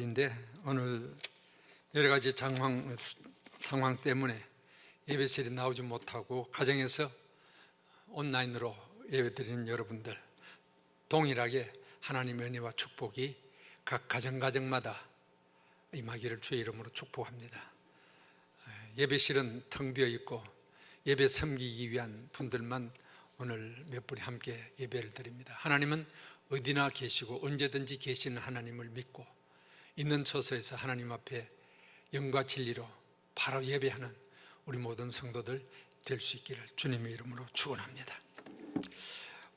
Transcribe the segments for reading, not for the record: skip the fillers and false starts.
인데 오늘 여러 가지 상황 때문에 예배실에 나오지 못하고 가정에서 온라인으로 예배드리는 여러분들, 동일하게 하나님의 은혜와 축복이 각 가정마다 임하기를 주의 이름으로 축복합니다. 예배실은 텅 비어 있고 예배 섬기기 위한 분들만 오늘 몇 분이 함께 예배를 드립니다. 하나님은 어디나 계시고 언제든지 계시는 하나님을 믿고 있는 처소에서 하나님 앞에 영과 진리로 바로 예배하는 우리 모든 성도들 될 수 있기를 주님의 이름으로 축원합니다.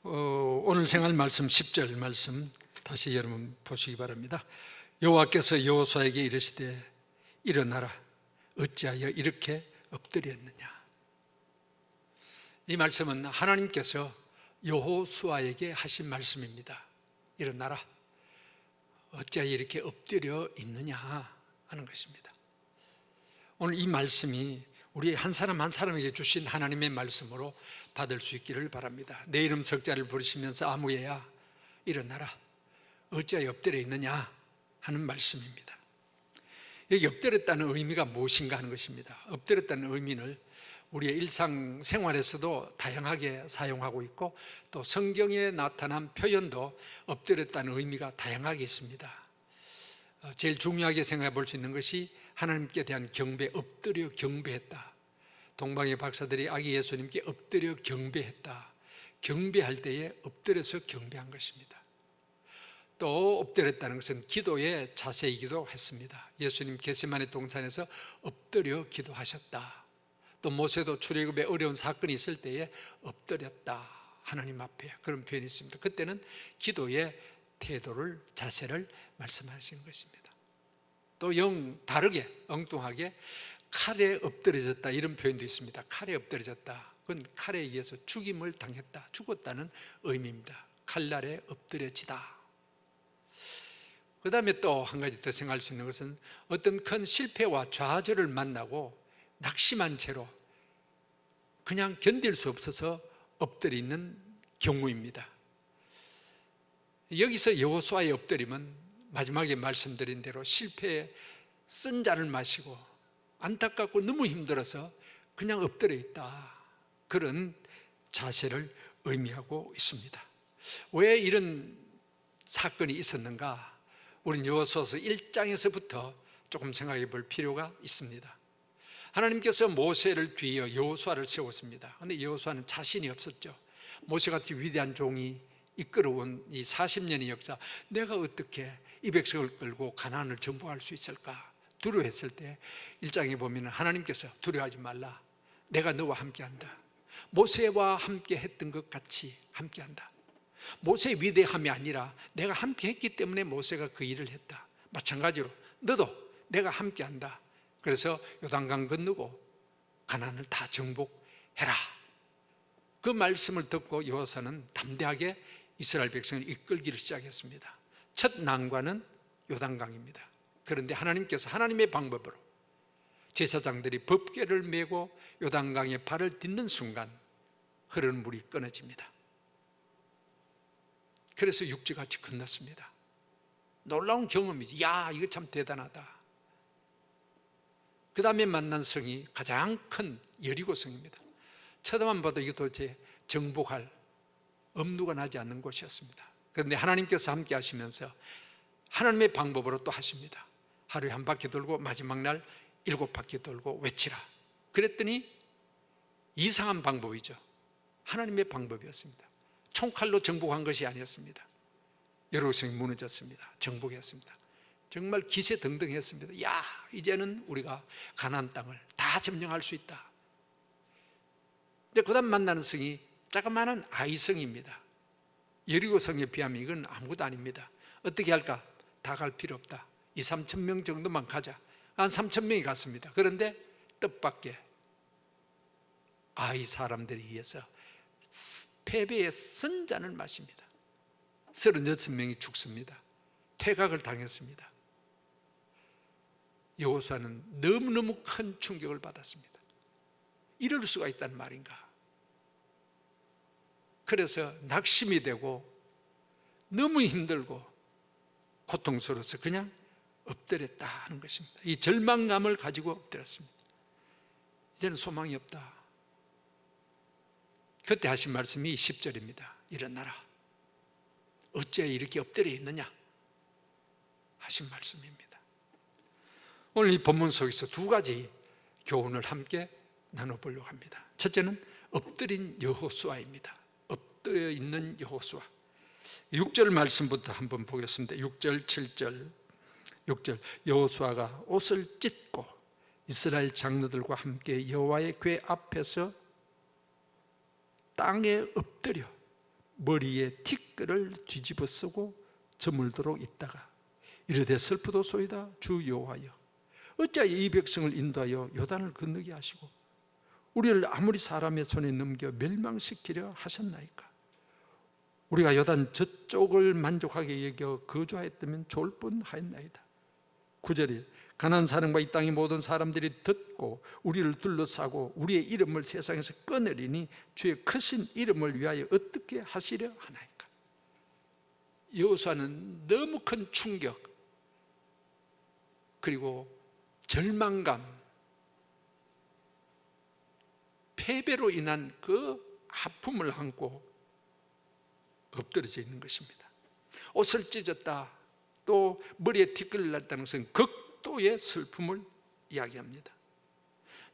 오늘 생활 말씀 10절 말씀 다시 여러분 보시기 바랍니다. 여호와께서 여호수아에게 이르시되 일어나라, 어찌하여 이렇게 엎드렸느냐. 이 말씀은 하나님께서 여호수아에게 하신 말씀입니다. 일어나라, 어찌하여 이렇게 엎드려 있느냐 하는 것입니다. 오늘 이 말씀이 우리 한 사람 한 사람에게 주신 하나님의 말씀으로 받을 수 있기를 바랍니다. 내 이름 석자를 부르시면서 아무개야 일어나라, 어찌하여 엎드려 있느냐 하는 말씀입니다. 여기 엎드렸다는 의미가 무엇인가 하는 것입니다. 엎드렸다는 의미를 우리의 일상생활에서도 다양하게 사용하고 있고, 또 성경에 나타난 표현도 엎드렸다는 의미가 다양하게 있습니다. 제일 중요하게 생각해 볼 수 있는 것이 하나님께 대한 경배, 엎드려 경배했다. 동방의 박사들이 아기 예수님께 엎드려 경배했다. 경배할 때에 엎드려서 경배한 것입니다. 또 엎드렸다는 것은 기도의 자세이기도 했습니다. 예수님 겟세마네 동산에서 엎드려 기도하셨다. 또 모세도 출애굽에 어려운 사건이 있을 때에 엎드렸다, 하나님 앞에, 그런 표현이 있습니다. 그때는 기도의 태도를, 자세를 말씀하시는 것입니다. 또 영 다르게 엉뚱하게 칼에 엎드려졌다, 이런 표현도 있습니다. 칼에 엎드려졌다, 그건 칼에 의해서 죽임을 당했다, 죽었다는 의미입니다. 칼날에 엎드려지다. 그 다음에 또 한 가지 더 생각할 수 있는 것은 어떤 큰 실패와 좌절을 만나고 낙심한 채로 그냥 견딜 수 없어서 엎드려 있는 경우입니다. 여기서 여호수아의 엎드림은 마지막에 말씀드린 대로 실패에 쓴 잔을 마시고 안타깝고 너무 힘들어서 그냥 엎드려 있다, 그런 자세를 의미하고 있습니다. 왜 이런 사건이 있었는가? 우리는 여호수아서 1장에서부터 조금 생각해 볼 필요가 있습니다. 하나님께서 모세를 뒤이어 여호수아를 세웠습니다. 그런데 여호수아는 자신이 없었죠. 모세같이 위대한 종이 이끌어온 이 40년의 역사, 내가 어떻게 이 백성을 끌고 가나안을 정복할 수 있을까 두려워했을 때 1장에 보면 하나님께서 두려워하지 말라, 내가 너와 함께한다. 모세와 함께 했던 것 같이 함께한다. 모세의 위대함이 아니라 내가 함께 했기 때문에 모세가 그 일을 했다. 마찬가지로 너도 내가 함께한다. 그래서 요단강 건너고 가나안을 다 정복해라. 그 말씀을 듣고 여호수아는 담대하게 이스라엘 백성을 이끌기를 시작했습니다. 첫 난관은 요단강입니다. 그런데 하나님께서 하나님의 방법으로 제사장들이 법궤를 메고 요단강에 발을 딛는 순간 흐르는 물이 끊어집니다. 그래서 육지같이 건넜습니다. 놀라운 경험이지. 야, 이거 참 대단하다. 그 다음에 만난 성이 가장 큰 여리고 성입니다. 쳐다만 봐도 이거 도대체 정복할 엄두가 나지 않는 곳이었습니다. 그런데 하나님께서 함께 하시면서 하나님의 방법으로 또 하십니다. 하루에 한 바퀴 돌고 마지막 날 7바퀴 돌고 외치라. 그랬더니 이상한 방법이죠. 하나님의 방법이었습니다. 총칼로 정복한 것이 아니었습니다. 여리고 성이 무너졌습니다. 정복했습니다. 정말 기세등등했습니다. 야, 이제는 우리가 가나안 땅을 다 점령할 수 있다. 근데 그 다음 만나는 성이 자그마한 아이성입니다. 여리고 성에 비하면 이건 아무것도 아닙니다. 어떻게 할까? 다 갈 필요 없다. 2-3천 명 정도만 가자. 한 3천 명이 갔습니다. 그런데 뜻밖의 아이 사람들에 의해서 패배의 선잔을 마십니다. 36명이 죽습니다. 퇴각을 당했습니다. 여호수아는 너무너무 큰 충격을 받았습니다. 이럴 수가 있다는 말인가? 그래서 낙심이 되고 너무 힘들고 고통스러워서 그냥 엎드렸다 하는 것입니다. 이 절망감을 가지고 엎드렸습니다. 이제는 소망이 없다. 그때 하신 말씀이 10절입니다. 일어나라. 어째 이렇게 엎드려 있느냐 하신 말씀입니다. 오늘 이 본문 속에서 두 가지 교훈을 함께 나눠보려고 합니다. 첫째는 엎드린 여호수아입니다. 엎드려 있는 여호수아. 6절 말씀부터 한번 보겠습니다. 6절, 7절. 6절, 여호수아가 옷을 찢고 이스라엘 장로들과 함께 여호와의 궤 앞에서 땅에 엎드려 머리에 티끌을 뒤집어 쓰고 저물도록 있다가 이르되 슬프도소이다 주 여호와여, 어찌하여 이 백성을 인도하여 요단을 건너게 하시고 우리를 아무리 사람의 손에 넘겨 멸망시키려 하셨나이까. 우리가 요단 저쪽을 만족하게 여겨 거주하였다면 좋을 뻔하였나이다. 9절에 가나안 사람과 이 땅의 모든 사람들이 듣고 우리를 둘러싸고 우리의 이름을 세상에서 꺼내리니 주의 크신 이름을 위하여 어떻게 하시려 하나이까. 여호수아는 너무 큰 충격 그리고 절망감, 패배로 인한 그 아픔을 안고 엎드려져 있는 것입니다. 옷을 찢었다, 또 머리에 티끌을 났다는 것은 극도의 슬픔을 이야기합니다.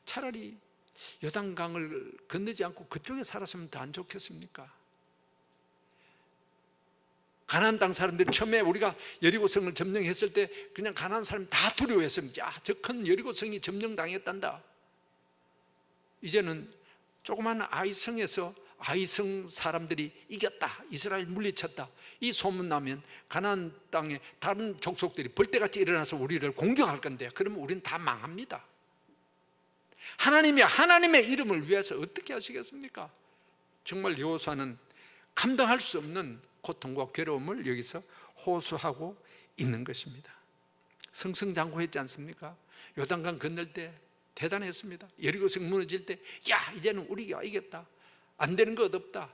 차라리 요단강을 건너지 않고 그쪽에 살았으면 더 안 좋겠습니까? 가나안 땅 사람들이 처음에 우리가 여리고성을 점령했을 때 그냥 가나안 사람이 다 두려워했습니다. 야, 저 큰 여리고성이 점령당했단다. 이제는 조그마한 아이성에서 아이성 사람들이 이겼다, 이스라엘 물리쳤다, 이 소문 나면 가나안 땅에 다른 족속들이 벌떼같이 일어나서 우리를 공격할 건데, 그러면 우리는 다 망합니다. 하나님이 하나님의 이름을 위해서 어떻게 하시겠습니까? 정말 여호수아는 감당할 수 없는 고통과 괴로움을 여기서 호소하고 있는 것입니다. 승승장구했지 않습니까? 요단강 건널 때 대단했습니다. 여리고성 무너질 때 야, 이제는 우리가 이겼다, 안 되는 것 없다,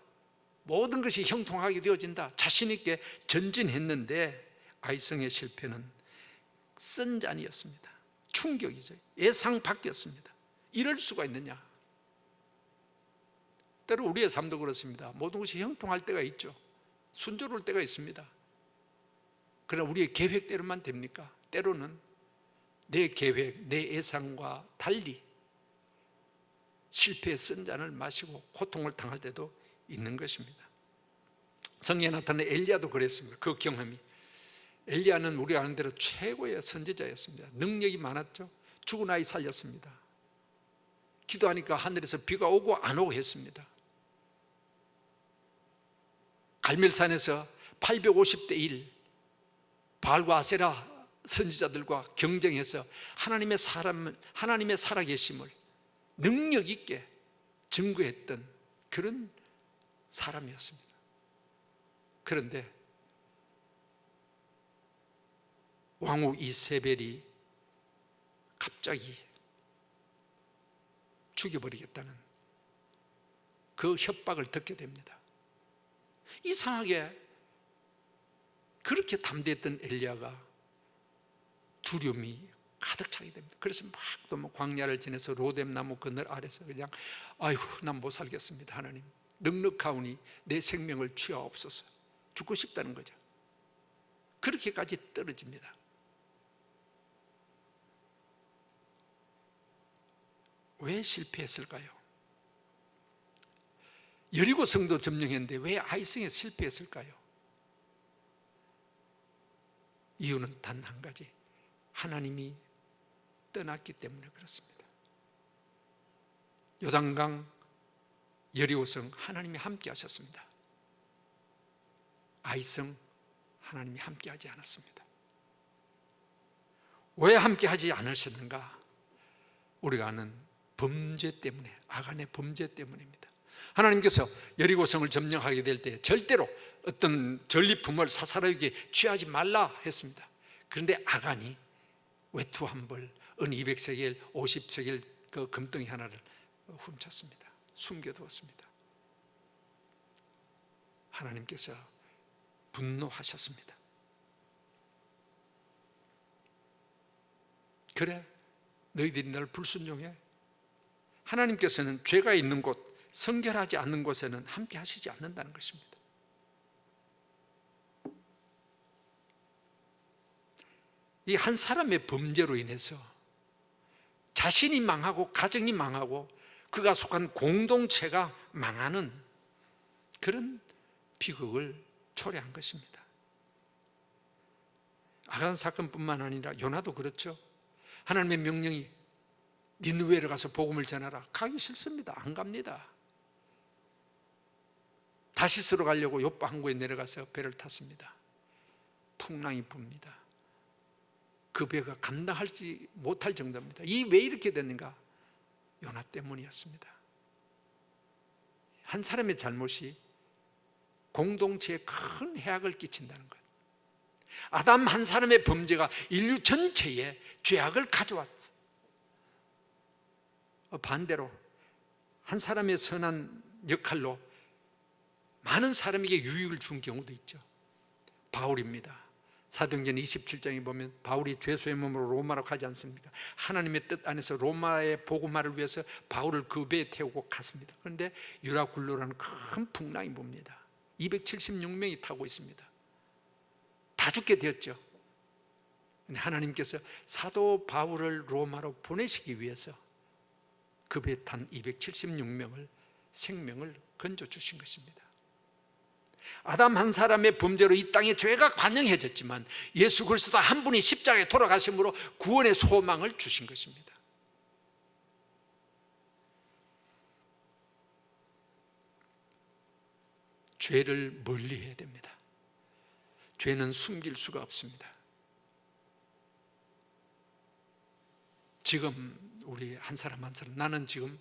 모든 것이 형통하게 되어진다, 자신 있게 전진했는데 아이성의 실패는 쓴잔이었습니다. 충격이죠. 예상 밖이었습니다. 이럴 수가 있느냐. 때로 우리의 삶도 그렇습니다. 모든 것이 형통할 때가 있죠. 순조로울 때가 있습니다. 그러나 우리의 계획대로만 됩니까? 때로는 내 계획, 내 예상과 달리 실패의 쓴잔을 마시고 고통을 당할 때도 있는 것입니다. 성경에 나타난 엘리야도 그랬습니다. 그 경험이. 엘리야는 우리가 아는 대로 최고의 선지자였습니다. 능력이 많았죠. 죽은 아이 살렸습니다. 기도하니까 하늘에서 비가 오고 안 오고 했습니다. 갈멜산에서 850대 1 바알과 아세라 선지자들과 경쟁해서 하나님의 살아계심을 능력 있게 증거했던 그런 사람이었습니다. 그런데 왕후 이세벨이 갑자기 죽여버리겠다는 그 협박을 듣게 됩니다. 이상하게 그렇게 담대했던 엘리야가 두려움이 가득 차게 됩니다. 그래서 막 또 광야를 지내서 로뎀 나무 그늘 아래서 그냥 아이고 난 못 살겠습니다. 하나님 넉넉하오니 내 생명을 취하옵소서. 죽고 싶다는 거죠. 그렇게까지 떨어집니다. 왜 실패했을까요? 여리고성도 점령했는데 왜 아이성에 실패했을까요? 이유는 단 한 가지, 하나님이 떠났기 때문에 그렇습니다. 요단강, 여리고성 하나님이 함께 하셨습니다. 아이성 하나님이 함께 하지 않았습니다. 왜 함께 하지 않으셨는가? 우리가 아는 범죄 때문에, 아간의 범죄 때문입니다. 하나님께서 여리고성을 점령하게 될 때 절대로 어떤 전리품을 사사로이게 취하지 말라 했습니다. 그런데 아간이 외투 한 벌, 은 200세겔, 50세겔 그 금덩이 하나를 훔쳤습니다. 숨겨두었습니다. 하나님께서 분노하셨습니다. 그래, 너희들이 나를 불순종해. 하나님께서는 죄가 있는 곳, 성결하지 않는 곳에는 함께 하시지 않는다는 것입니다. 이 한 사람의 범죄로 인해서 자신이 망하고 가정이 망하고 그가 속한 공동체가 망하는 그런 비극을 초래한 것입니다. 아간 사건뿐만 아니라 요나도 그렇죠. 하나님의 명령이 니느웨를 가서 복음을 전하라. 가기 싫습니다. 안 갑니다. 다시스로 가려고 요파 항구에 내려가서 배를 탔습니다. 풍랑이 붑니다. 그 배가 감당하지 못할 정도입니다. 이 왜 이렇게 됐는가? 요나 때문이었습니다. 한 사람의 잘못이 공동체에 큰 해악을 끼친다는 것. 아담 한 사람의 범죄가 인류 전체에 죄악을 가져왔어. 반대로 한 사람의 선한 역할로 많은 사람에게 유익을 준 경우도 있죠. 바울입니다. 사도행전 27장에 보면 바울이 죄수의 몸으로 로마로 가지 않습니까? 하나님의 뜻 안에서 로마의 복음화를 위해서 바울을 그 배에 태우고 갔습니다. 그런데 유라굴로라는 큰 풍랑이 붑니다. 276명이 타고 있습니다. 다 죽게 되었죠. 근데 하나님께서 사도 바울을 로마로 보내시기 위해서 그 배에 탄 276명을 생명을 건져주신 것입니다. 아담 한 사람의 범죄로 이 땅에 죄가 관영해졌지만 예수 그리스도 한 분이 십자가에 돌아가심으로 구원의 소망을 주신 것입니다. 죄를 멀리해야 됩니다. 죄는 숨길 수가 없습니다. 지금 우리 한 사람 한 사람, 나는 지금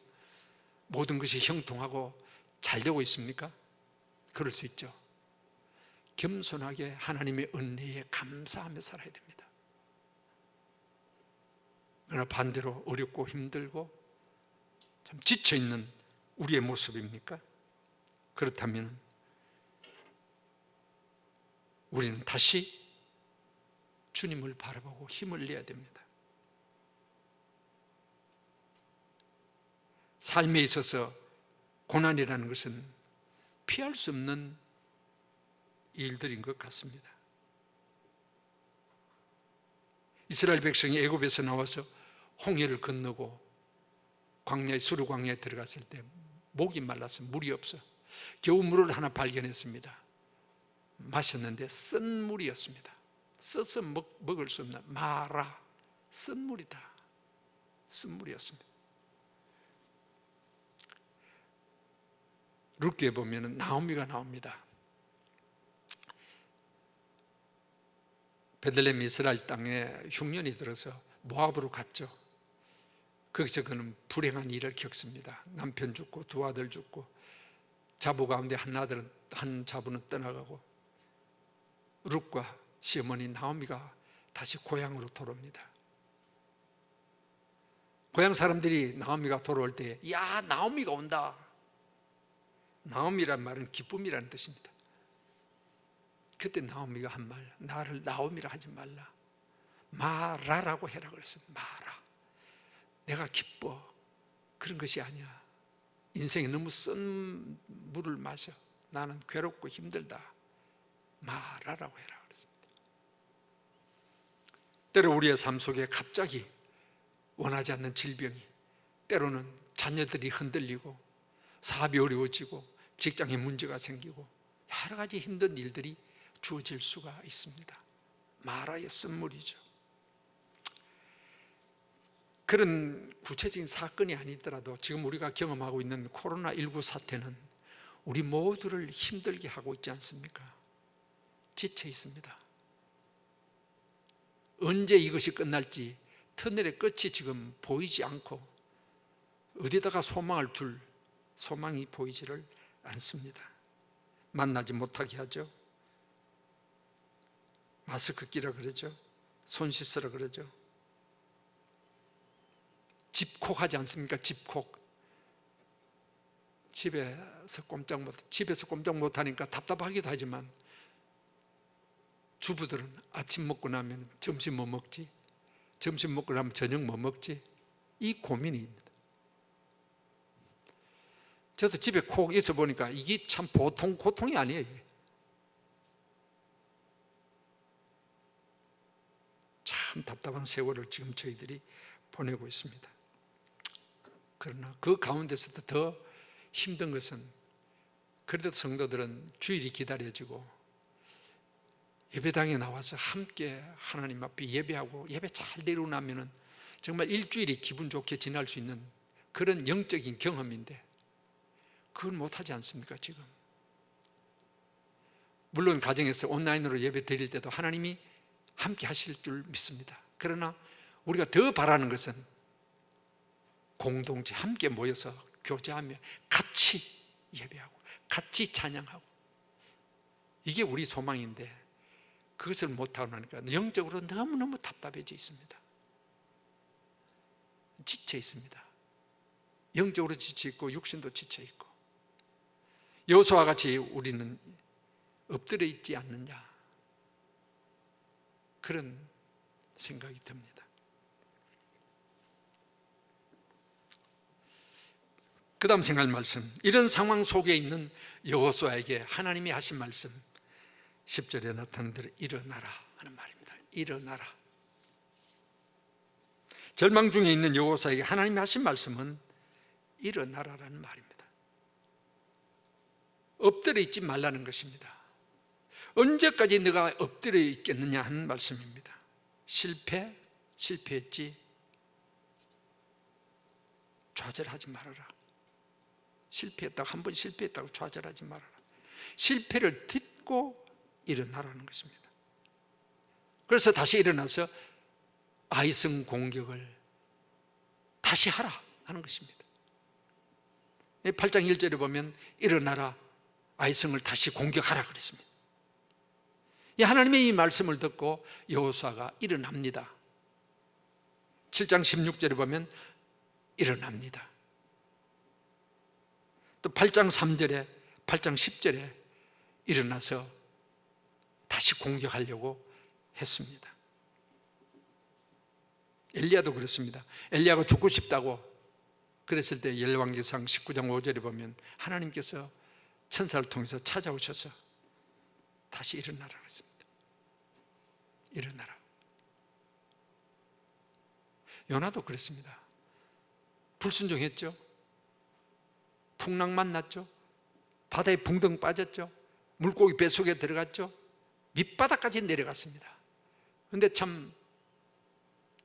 모든 것이 형통하고 잘 되고 있습니까? 그럴 수 있죠. 겸손하게 하나님의 은혜에 감사하며 살아야 됩니다. 그러나 반대로 어렵고 힘들고 참 지쳐있는 우리의 모습입니까? 그렇다면 우리는 다시 주님을 바라보고 힘을 내야 됩니다. 삶에 있어서 고난이라는 것은 피할 수 없는 일들인 것 같습니다. 이스라엘 백성이 애굽에서 나와서 홍해를 건너고 광야에 수르 광야에 들어갔을 때 목이 말라서 물이 없어 겨우 물을 하나 발견했습니다. 마셨는데 쓴 물이었습니다. 써서 먹을 수 없는 마라, 쓴 물이다. 쓴 물이었습니다. 룻기에 보면 나오미가 나옵니다. 베들레헴 이스라엘 땅에 흉년이 들어서 모압으로 갔죠. 거기서 그는 불행한 일을 겪습니다. 남편 죽고 두 아들 죽고 자부 가운데 한 자부는 떠나가고 룻과 시어머니 나오미가 다시 고향으로 돌아옵니다. 고향 사람들이 나오미가 돌아올 때 야, 나오미가 온다. 나오미란 말은 기쁨이라는 뜻입니다. 그때 나오미가 한 말, 나를 나오미라 하지 말라, 마라라고 해라 그랬어요. 마라. 내가 기뻐. 그런 것이 아니야. 인생이 너무 쓴 물을 마셔. 나는 괴롭고 힘들다. 마라라고 해라 그랬습니다. 때로 우리의 삶 속에 갑자기 원하지 않는 질병이, 때로는 자녀들이 흔들리고 사업이 어려워지고 직장에 문제가 생기고 여러 가지 힘든 일들이 주어질 수가 있습니다. 마라의 쓴물이죠. 그런 구체적인 사건이 아니더라도 지금 우리가 경험하고 있는 코로나19 사태는 우리 모두를 힘들게 하고 있지 않습니까? 지쳐 있습니다. 언제 이것이 끝날지 터널의 끝이 지금 보이지 않고 어디다가 소망을 둘 소망이 보이지를 않습니다. 만나지 못하게 하죠. 마스크 끼라 그러죠. 손 씻으라 그러죠. 집콕하지 않습니까? 집콕. 집에서 꼼짝 못하니까 답답하기도 하지만 주부들은 아침 먹고 나면 점심 뭐 먹지? 점심 먹고 나면 저녁 뭐 먹지? 이 고민입니다. 저도 집에 콕 있어 보니까 이게 참 보통 고통이 아니에요. 이게. 참 답답한 세월을 지금 저희들이 보내고 있습니다. 그러나 그 가운데서도 더 힘든 것은 그래도 성도들은 주일이 기다려지고 예배당에 나와서 함께 하나님 앞에 예배하고 예배 잘 드리고 나면은 정말 일주일이 기분 좋게 지날 수 있는 그런 영적인 경험인데 그걸 못하지 않습니까 지금? 물론 가정에서 온라인으로 예배 드릴 때도 하나님이 함께 하실 줄 믿습니다. 그러나 우리가 더 바라는 것은 공동체 함께 모여서 교제하며 같이 예배하고 같이 찬양하고 이게 우리 소망인데 그것을 못하고 나니까 영적으로 너무너무 답답해져 있습니다. 지쳐 있습니다. 영적으로 지쳐 있고 육신도 지쳐 있고 여호수아와 같이 우리는 엎드려 있지 않느냐 그런 생각이 듭니다. 그 다음 생각할 말씀, 이런 상황 속에 있는 여호수아에게 하나님이 하신 말씀 10절에 나타난 대로 일어나라 하는 말입니다. 일어나라. 절망 중에 있는 여호수아에게 하나님이 하신 말씀은 일어나라라는 말입니다. 엎드려 있지 말라는 것입니다. 언제까지 네가 엎드려 있겠느냐 하는 말씀입니다. 실패했지 좌절하지 말아라. 실패했다고 한 번 실패했다고 좌절하지 말아라. 실패를 딛고 일어나라는 것입니다. 그래서 다시 일어나서 아이성 공격을 다시 하라 하는 것입니다. 8장 1절에 보면 일어나라 아이성을 다시 공격하라 그랬습니다. 하나님의 이 말씀을 듣고 여호수아가 일어납니다. 7장 16절에 보면 일어납니다. 또 8장 3절에 8장 10절에 일어나서 다시 공격하려고 했습니다. 엘리야도 그렇습니다. 엘리야가 죽고 싶다고 그랬을 때 열왕기상 19장 5절에 보면 하나님께서 천사를 통해서 찾아오셔서 다시 일어나라 그랬습니다. 일어나라. 요나도 그랬습니다. 불순종했죠. 풍랑 만났죠. 바다에 붕덩 빠졌죠. 물고기 뱃속에 들어갔죠. 밑바닥까지 내려갔습니다. 그런데 참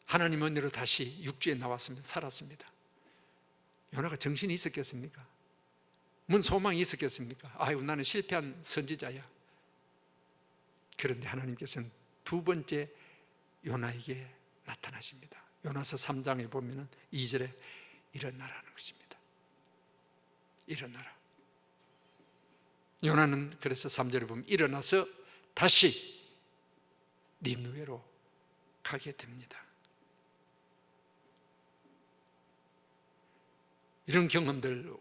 하나님 은혜로 다시 육지에 나왔으면 살았습니다. 요나가 정신이 있었겠습니까? 뭔 소망이 있었겠습니까? 아유 나는 실패한 선지자야. 그런데 하나님께서는 두 번째 요나에게 나타나십니다. 요나서 3장에 보면 2절에 일어나라는 것입니다. 일어나라. 요나는 그래서 3절에 보면 일어나서 다시 니느웨로 가게 됩니다. 이런 경험들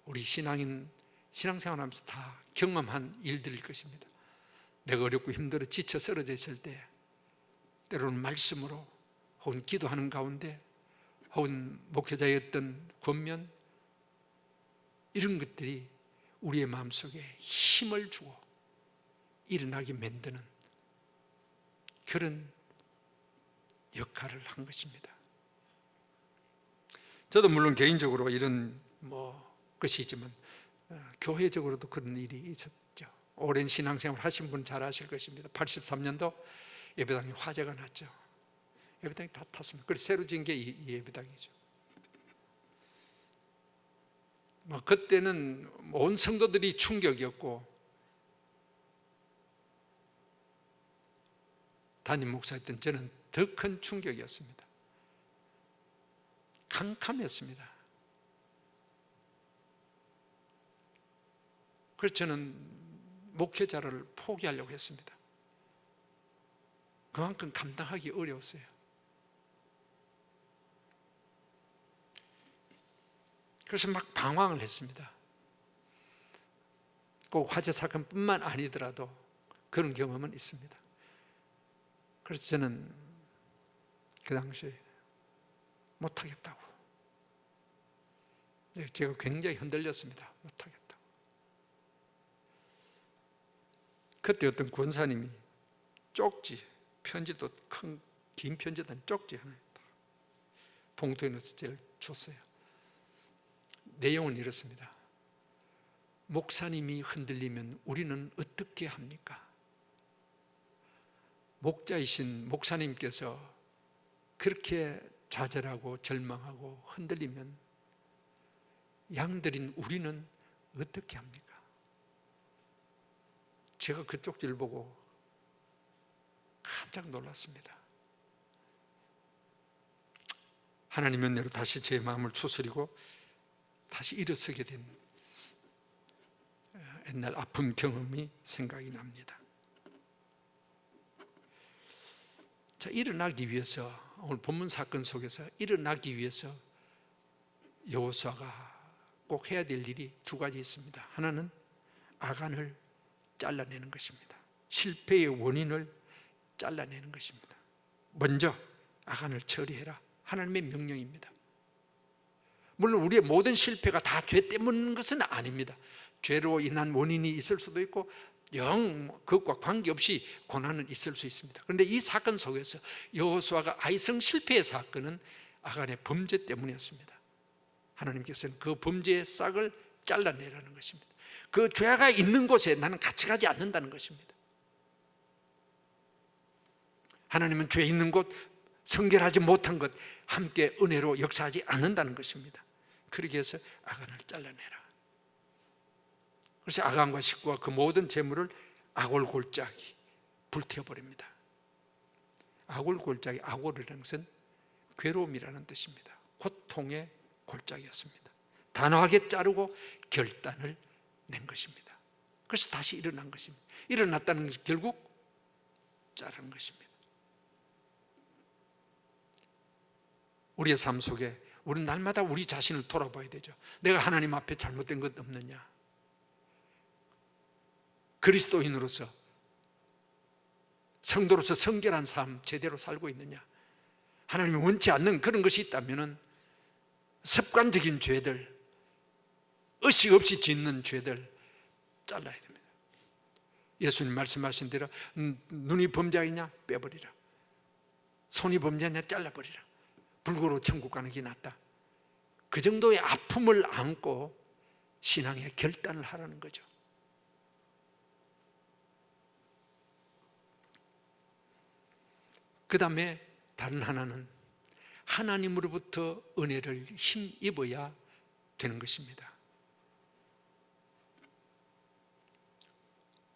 우리 신앙생활하면서 다 경험한 일들일 것입니다. 내가 어렵고 힘들어 지쳐 쓰러져 있을 때 때로는 말씀으로 혹은 기도하는 가운데 혹은 목회자의 어떤 권면 이런 것들이 우리의 마음속에 힘을 주고 일어나게 만드는 그런 역할을 한 것입니다. 저도 물론 개인적으로 이런 것이 있지만 교회적으로도 그런 일이 있었죠. 오랜 신앙생활 하신 분 잘 아실 것입니다. 83년도 예배당에 화재가 났죠. 예배당이 다 탔습니다. 그래서 새로 지은 게 이 예배당이죠. 그때는 온 성도들이 충격이었고 담임 목사였던 저는 더 큰 충격이었습니다. 캄캄했습니다. 그래서 저는 목회자를 포기하려고 했습니다. 그만큼 감당하기 어려웠어요. 그래서 막 방황을 했습니다. 꼭 화재 사건뿐만 아니더라도 그런 경험은 있습니다. 그래서 저는 그 당시에 못하겠다고. 제가 굉장히 흔들렸습니다. 못하겠다고. 그때 어떤 권사님이 쪽지, 편지도 긴 편지도 쪽지 하나 봉투에 넣어서 제일 줬어요. 내용은 이렇습니다. 목사님이 흔들리면 우리는 어떻게 합니까? 목자이신 목사님께서 그렇게 좌절하고 절망하고 흔들리면 양들인 우리는 어떻게 합니까? 제가 그 쪽지를 보고 깜짝 놀랐습니다. 하나님의 은혜로 다시 제 마음을 추스리고 다시 일어서게 된 옛날 아픈 경험이 생각이 납니다. 자, 일어나기 위해서, 오늘 본문 사건 속에서 일어나기 위해서 여호수아가 꼭 해야 될 일이 두 가지 있습니다. 하나는 아간을 잘라내는 것입니다. 실패의 원인을 잘라내는 것입니다. 먼저 아간을 처리해라. 하나님의 명령입니다. 물론 우리의 모든 실패가 다 죄 때문인 것은 아닙니다. 죄로 인한 원인이 있을 수도 있고 그것과 관계없이 고난은 있을 수 있습니다. 그런데 이 사건 속에서 여호수아가 아이성 실패의 사건은 아간의 범죄 때문이었습니다. 하나님께서는 그 범죄의 싹을 잘라내라는 것입니다. 그 죄가 있는 곳에 나는 같이 가지 않는다는 것입니다. 하나님은 죄 있는 곳, 성결하지 못한 것 함께 은혜로 역사하지 않는다는 것입니다. 그렇게 해서 아간을 잘라내라. 그래서 아간과 식구와 그 모든 재물을 아골골짜기 불태워버립니다. 아골골짜기, 아골이라는 것은 괴로움이라는 뜻입니다. 고통의 골짜기였습니다. 단호하게 자르고 결단을 낸 것입니다. 그래서 다시 일어난 것입니다. 일어났다는 것은 결국 자르는 것입니다. 우리의 삶 속에 우리는 날마다 우리 자신을 돌아봐야 되죠. 내가 하나님 앞에 잘못된 것 없느냐? 그리스도인으로서, 성도로서 성결한 삶 제대로 살고 있느냐? 하나님이 원치 않는 그런 것이 있다면 습관적인 죄들, 의식 없이 짓는 죄들 잘라야 됩니다. 예수님 말씀하신 대로 눈이 범죄하냐? 빼버리라. 손이 범죄하냐? 잘라버리라. 불구로 천국 가는 게 낫다. 그 정도의 아픔을 안고 신앙의 결단을 하라는 거죠. 그 다음에 다른 하나는 하나님으로부터 은혜를 힘입어야 되는 것입니다.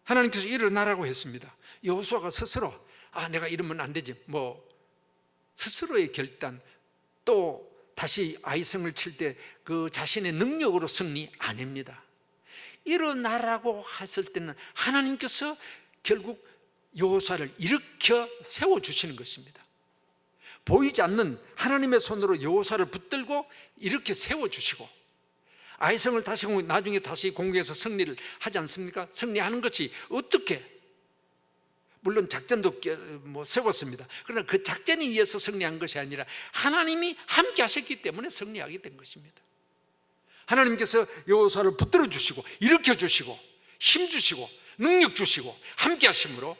하나님께서 일어나라고 했습니다. 여호수아가 스스로 내가 이러면 안 되지, 스스로의 결단, 또 다시 아이성을 칠 때 그 자신의 능력으로 승리 아닙니다. 일어나라고 했을 때는 하나님께서 결국 여호수아를 일으켜 세워주시는 것입니다. 보이지 않는 하나님의 손으로 여호수아를 붙들고 이렇게 세워주시고, 아이성을 다시 나중에 다시 공격해서 승리를 하지 않습니까? 승리하는 것이 어떻게, 물론 작전도 세웠습니다. 그러나 그 작전에 의해서 승리한 것이 아니라 하나님이 함께 하셨기 때문에 승리하게 된 것입니다. 하나님께서 여호수아를 붙들어 주시고 일으켜 주시고 힘 주시고 능력 주시고 함께 하심으로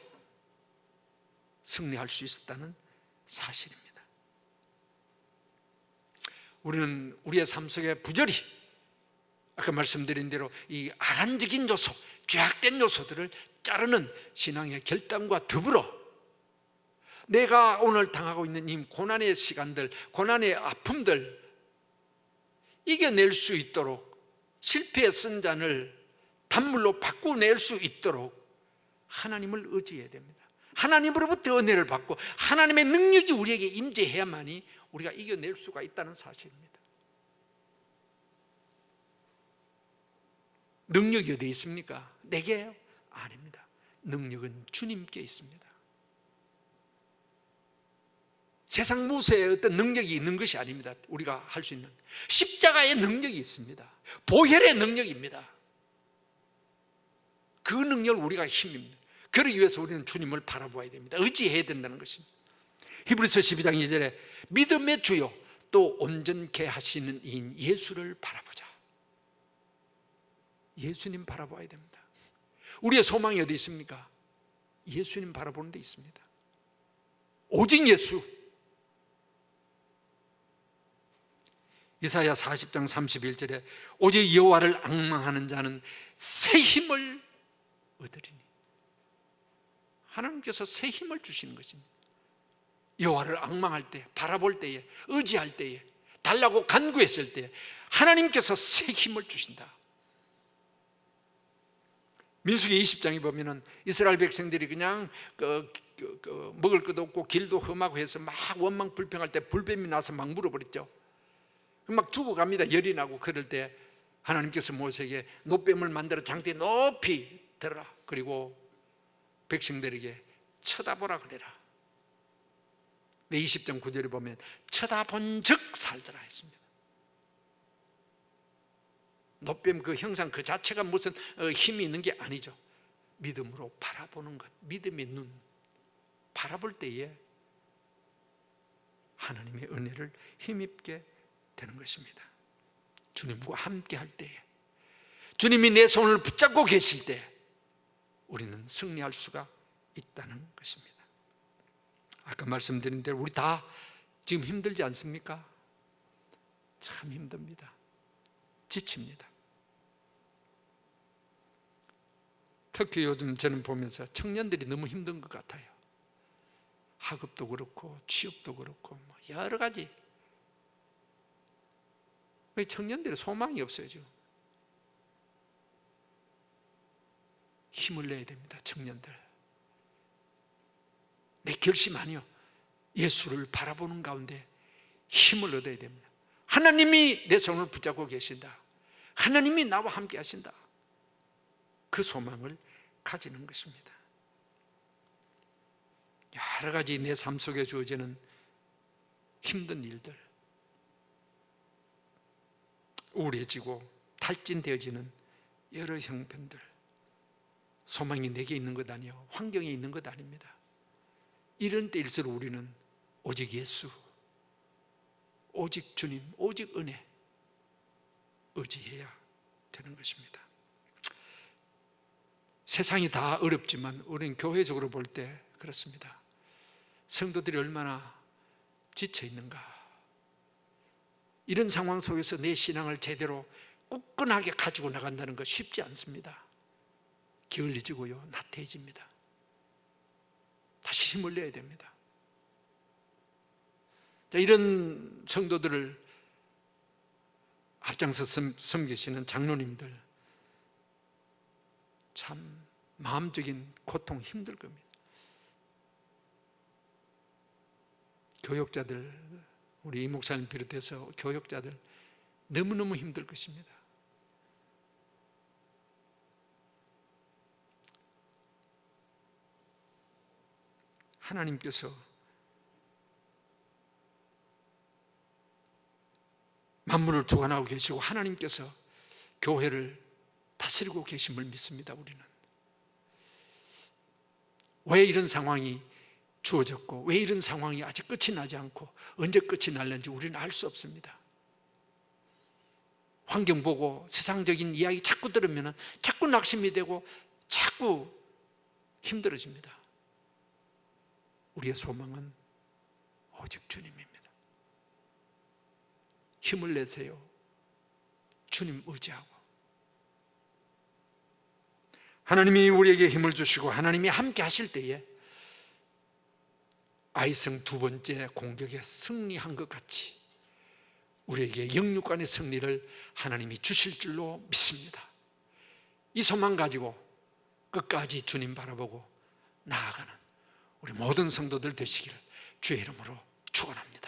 승리할 수 있었다는 사실입니다. 우리는 우리의 삶 속에 부절히 아까 말씀드린 대로 이 악한적인 요소, 죄악된 요소들을 자르는 신앙의 결단과 더불어 내가 오늘 당하고 있는 이 고난의 시간들, 고난의 아픔들 이겨낼 수 있도록, 실패의 선잔을 단물로 바꾸낼 수 있도록 하나님을 의지해야 됩니다. 하나님으로부터 은혜를 받고 하나님의 능력이 우리에게 임재해야만이 우리가 이겨낼 수가 있다는 사실입니다. 능력이 어디에 있습니까? 내게요? 아닙니다. 능력은 주님께 있습니다. 세상 무쇠에 어떤 능력이 있는 것이 아닙니다. 우리가 할 수 있는 십자가의 능력이 있습니다. 보혈의 능력입니다. 그 능력을 우리가 힘입니다. 그러기 위해서 우리는 주님을 바라보아야 됩니다. 의지해야 된다는 것입니다. 히브리서 12장 2절에 믿음의 주요 또 온전케 하시는 이인 예수를 바라보자. 예수님 바라봐야 됩니다. 우리의 소망이 어디 있습니까? 예수님 바라보는 데 있습니다. 오직 예수. 이사야 40장 31절에 오직 여호와를 앙망하는 자는 새 힘을 얻으리니. 하나님께서 새 힘을 주시는 것입니다. 여호와를 앙망할 때, 바라볼 때에, 의지할 때에, 달라고 간구했을 때 하나님께서 새 힘을 주신다. 민수기 20장에 보면은 이스라엘 백성들이 그냥 먹을 것도 없고 길도 험하고 해서 막 원망 불평할 때 불뱀이 나서 막 물어버렸죠. 막 죽어갑니다. 열이 나고. 그럴 때 하나님께서 모세에게 노뱀을 만들어 장대에 높이 들어라. 그리고 백성들에게 쳐다보라 그래라. 20장 9절에 보면 쳐다본 즉 살더라 했습니다. 노뱀 그 형상 그 자체가 무슨 힘이 있는 게 아니죠. 믿음으로 바라보는 것, 믿음의 눈, 바라볼 때에 하나님의 은혜를 힘입게 되는 것입니다. 주님과 함께 할 때에, 주님이 내 손을 붙잡고 계실 때 우리는 승리할 수가 있다는 것입니다. 아까 말씀드린 대로 우리 다 지금 힘들지 않습니까? 참 힘듭니다. 지칩니다. 특히 요즘 저는 보면서 청년들이 너무 힘든 것 같아요. 학업도 그렇고 취업도 그렇고 여러 가지. 청년들의 소망이 없어요. 지금 힘을 내야 됩니다. 청년들 내 결심 아니요, 예수를 바라보는 가운데 힘을 얻어야 됩니다. 하나님이 내 손을 붙잡고 계신다, 하나님이 나와 함께 하신다, 그 소망을 가지는 것입니다. 여러 가지 내 삶 속에 주어지는 힘든 일들, 우울해지고 탈진되어지는 여러 형편들, 소망이 내게 있는 것 아니요, 환경에 있는 것 아닙니다. 이런 때일수록 우리는 오직 예수, 오직 주님, 오직 은혜 의지해야 되는 것입니다. 세상이 다 어렵지만 우리는 교회적으로 볼 때 그렇습니다. 성도들이 얼마나 지쳐 있는가. 이런 상황 속에서 내 신앙을 제대로 굳건하게 가지고 나간다는 것 쉽지 않습니다. 게을리지고요, 나태해집니다. 다시 힘을 내야 됩니다. 자, 이런 성도들을 앞장서 섬기시는 장로님들, 참 마음적인 고통 힘들 겁니다. 교역자들, 우리 이 목사님 비롯해서 교역자들 너무너무 힘들 것입니다. 하나님께서 만물을 주관하고 계시고 하나님께서 교회를 다스리고 계심을 믿습니다. 우리는 왜 이런 상황이 주어졌고 왜 이런 상황이 아직 끝이 나지 않고 언제 끝이 날는지 우리는 알 수 없습니다. 환경 보고 세상적인 이야기 자꾸 들으면 자꾸 낙심이 되고 자꾸 힘들어집니다. 우리의 소망은 오직 주님입니다. 힘을 내세요. 주님 의지하고, 하나님이 우리에게 힘을 주시고 하나님이 함께 하실 때에 아이성 두 번째 공격에 승리한 것 같이 우리에게 영육간의 승리를 하나님이 주실 줄로 믿습니다. 이 소망 가지고 끝까지 주님 바라보고 나아가는 우리 모든 성도들 되시기를 주의 이름으로 축원합니다.